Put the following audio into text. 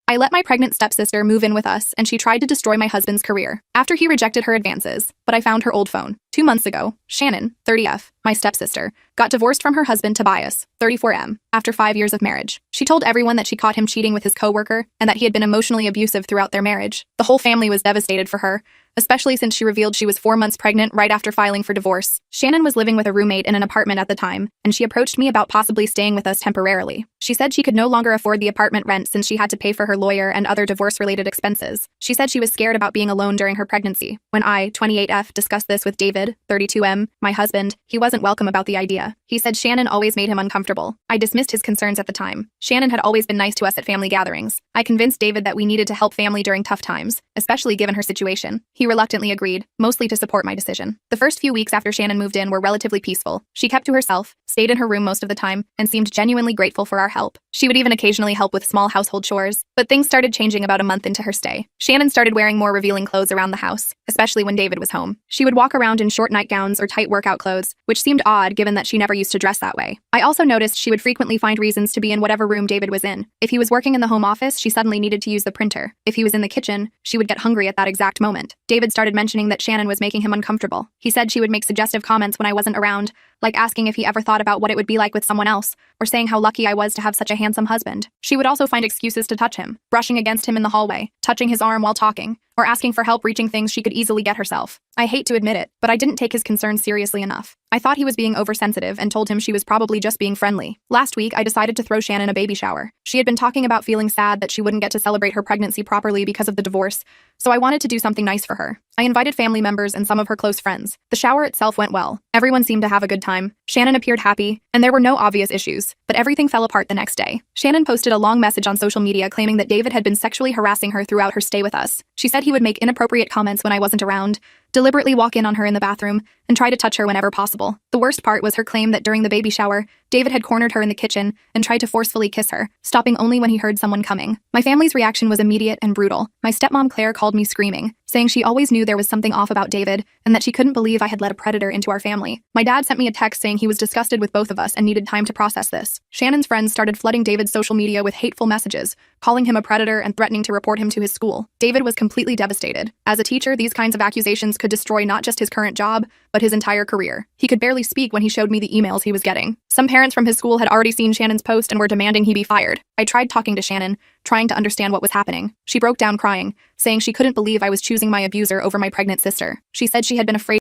I let my pregnant stepsister move in with us, and she tried to destroy my husband's career after he rejected her advances, but I found her old phone. 2 months ago, Shannon, 30F, my stepsister, got divorced from her husband Tobias, 34M, after 5 years of marriage. She told everyone that she caught him cheating with his coworker and that he had been emotionally abusive throughout their marriage. The whole family was devastated for her, especially since she revealed she was 4 months pregnant right after filing for divorce. Shannon was living with a roommate in an apartment at the time, and she approached me about possibly staying with us temporarily. She said she could no longer afford the apartment rent since she had to pay for her lawyer and other divorce-related expenses. She said she was scared about being alone during her pregnancy. When I, 28F, discussed this with David, 32M, my husband, he wasn't welcome about the idea. He said Shannon always made him uncomfortable. I dismissed his concerns at the time. Shannon had always been nice to us at family gatherings. I convinced David that we needed to help family during tough times, especially given her situation. He reluctantly agreed, mostly to support my decision. The first few weeks after Shannon moved in were relatively peaceful. She kept to herself, stayed in her room most of the time, and seemed genuinely grateful for our help. She would even occasionally help with small household chores, but things started changing about a month into her stay. Shannon started wearing more revealing clothes around the house, especially when David was home. She would walk around in short nightgowns or tight workout clothes, which seemed odd given that she never used to dress that way. I also noticed she would frequently find reasons to be in whatever room David was in. If he was working in the home office, she suddenly needed to use the printer. If he was in the kitchen, she would get hungry at that exact moment. David started mentioning that Shannon was making him uncomfortable. He said she would make suggestive comments when I wasn't around, like asking if he ever thought about what it would be like with someone else, or saying how lucky I was to have such a handsome husband. She would also find excuses to touch him, brushing against him in the hallway, touching his arm while talking, or asking for help reaching things she could easily get herself. I hate to admit it, but I didn't take his concerns seriously enough. I thought he was being oversensitive and told him she was probably just being friendly. Last week, I decided to throw Shannon a baby shower. She had been talking about feeling sad that she wouldn't get to celebrate her pregnancy properly because of the divorce, so I wanted to do something nice for her. I invited family members and some of her close friends. The shower itself went well. Everyone seemed to have a good time. Shannon appeared happy, and there were no obvious issues, but everything fell apart the next day. Shannon posted a long message on social media claiming that David had been sexually harassing her throughout her stay with us. She said he would make inappropriate comments when I wasn't around, deliberately walk in on her in the bathroom, and try to touch her whenever possible. The worst part was her claim that during the baby shower, David had cornered her in the kitchen and tried to forcefully kiss her, stopping only when he heard someone coming. My family's reaction was immediate and brutal. My stepmom Claire called me screaming, saying she always knew there was something off about David and that she couldn't believe I had let a predator into our family. My dad sent me a text saying he was disgusted with both of us and needed time to process this. Shannon's friends started flooding David's social media with hateful messages, calling him a predator and threatening to report him to his school. David was completely devastated. As a teacher, these kinds of accusations could destroy not just his current job, but his entire career. He could barely speak when he showed me the emails he was getting. Some parents from his school had already seen Shannon's post and were demanding he be fired. I tried talking to Shannon, trying to understand what was happening. She broke down crying, saying she couldn't believe I was choosing my abuser over my pregnant sister. She said she had been afraid